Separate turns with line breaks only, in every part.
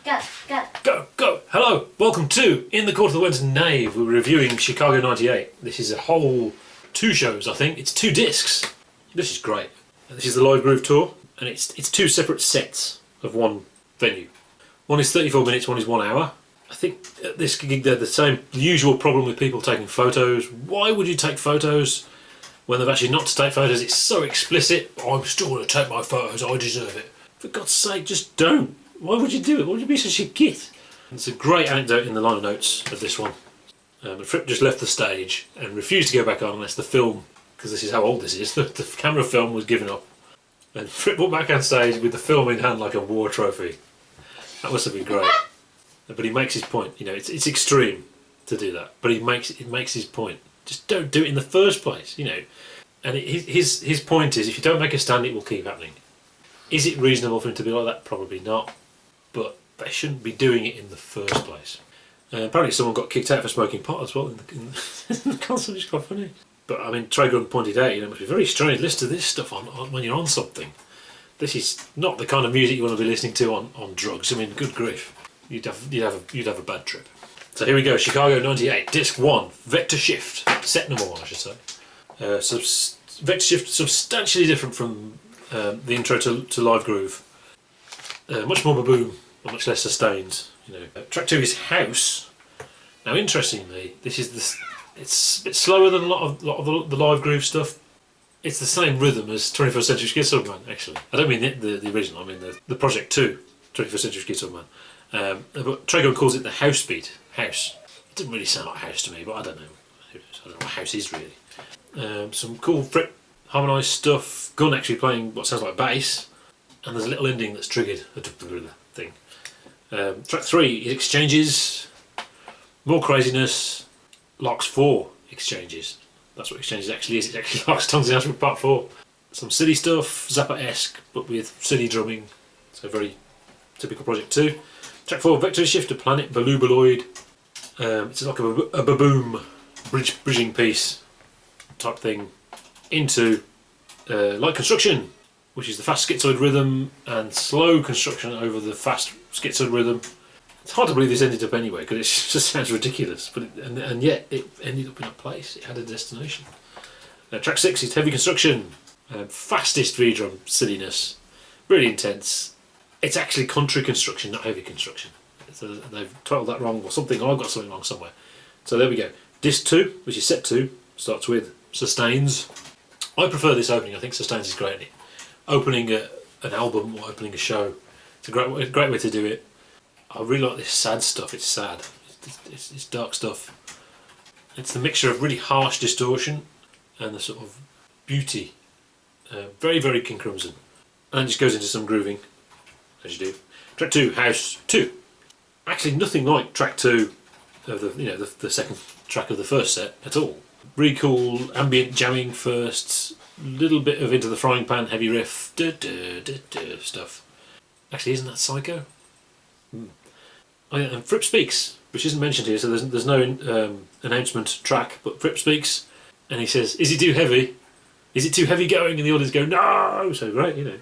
Go! Hello! Welcome to In the Court of the Wenton Knave. We're reviewing Chicago 98. This is a whole 2 shows, I think. It's 2 discs. This is great. This is the Live Groove tour, and it's 2 separate sets of 1 venue. One is 34 minutes, one is 1 hour. I think at this gig they're the usual problem with people taking photos. Why would you take photos when they've actually not to take photos? It's so explicit. I'm still going to take my photos, I deserve it. For God's sake, just don't. Why would you do it? Why would you be such a git? It's a great anecdote in the liner notes of this one. Fripp just left the stage and refused to go back on unless the film, because this is how old this is, the camera film was given up. And Fripp went back on stage with the film in hand like a war trophy. That must have been great. But he makes his point. You know, it's extreme to do that, but he makes his point. Just don't do it in the first place. You know, and his point is, if you don't make a stand, it will keep happening. Is it reasonable for him to be like that? Probably not. But they shouldn't be doing it in the first place. Apparently someone got kicked out for smoking pot as well in the concert. It's quite funny. But I mean, Traegon pointed out, you know, it must be very strange. Listen to this stuff on when you're on something. This is not the kind of music you want to be listening to on drugs. I mean, good grief, you'd have a bad trip. So here we go, Chicago 98, disc 1, Vector Shift, set number 1, I should say. Vector Shift substantially different from the intro to Live Groove. Much more boom, but much less sustained. You know, track 2 is House. Now, interestingly, it's a bit slower than a lot of the Live Groove stuff. It's the same rhythm as 21st Century Schizo Man, actually. I don't mean the original. I mean the Project 2, 21st Century Schizo Man. But Traegon calls it the house beat. House. It didn't really sound like house to me, but I don't know. I don't know what house is really. Some cool Fripp harmonised stuff. Gunn actually playing what sounds like bass. And there's a little ending that's triggered a thing. Track 3 is X-Chayn-Jiz. More craziness. Locks 4 X-Chayn-Jiz. That's what X-Chayn-Jiz actually is. It's actually Locks Tongues in Ashford Part 4. Some silly stuff, Zappa-esque, but with silly drumming. So very typical Project 2. Track 4, Vector Shift to Planet Belewbeloid. It's like a baboom bridging piece type thing into Light ConstruKction, which is the fast schizoid rhythm and slow construction over the fast schizoid rhythm. It's hard to believe this ended up anyway, because it just sounds ridiculous, but and yet it ended up in a place. It had a destination. Track 6 is Heavy ConstruKction. Fastest V-drum silliness, really intense. It's actually Contrary ConstruKction, not Heavy ConstruKction. So they've titled that wrong or something. I've got something wrong somewhere. So there we go. Disc 2, which is set 2, starts with Sus-Tayn-Z. I prefer this opening. I think Sus-Tayn-Z is great at it. Opening an album or opening a show. It's a great way to do it. I really like this sad stuff. It's sad. It's dark stuff. It's the mixture of really harsh distortion and the sort of beauty. Very, very King Crimson. And then just goes into some grooving, as you do. Track 2, House 2. Actually, nothing like track 2 of the second track of the first set at all. Really cool ambient jamming first. Little bit of Into the Frying Pan, heavy riff, stuff. Actually, isn't that Psycho? Oh yeah, and Fripp speaks, which isn't mentioned here, so there's no announcement track, but Fripp speaks, and he says, "Is it too heavy? Is it too heavy going?" And the audience go, "No!" So great, you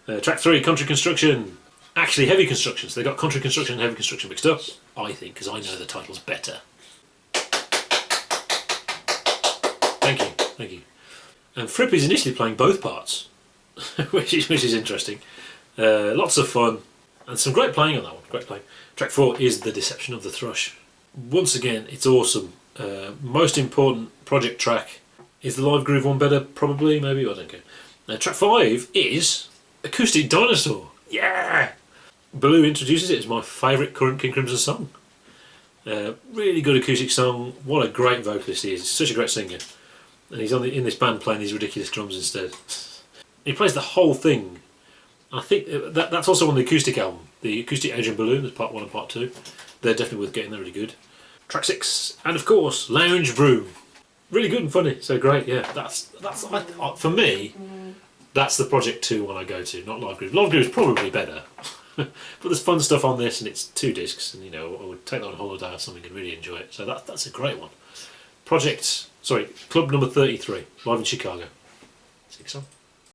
know. Track 3, Contrary ConstruKction. Actually, Heavy ConstruKction. So they got Contrary ConstruKction and Heavy ConstruKction mixed up, I think, because I know the titles better. Thank you. And Fripp is initially playing both parts, which is interesting. Lots of fun, and some great playing on that one. Great playing. Track 4 is The Deception of the Thrush. Once again, it's awesome. Most important Project track. Is the Live Groove one better? Probably, maybe, I don't care. Track 5 is Acoustic Dinosaur. Yeah! Bellew introduces it as my favourite current King Crimson song. Really good acoustic song. What a great vocalist he is. He's such a great singer. And he's in this band playing these ridiculous drums instead. He plays the whole thing. I think that's also on the acoustic album, the Acoustic Adrian Bellew. There's part 1 and part 2. They're definitely worth getting. They're really good. Track 6, and of course, Lounge Vrooom. Really good and funny. So great, yeah. That's for me. That's the Project 2 one I go to, not Live Groove. Live Groove is probably better, but there's fun stuff on this, and it's 2 discs, and you know I would take that on holiday or something and really enjoy it. So that's a great one. Club number 33, live in Chicago. 6 on.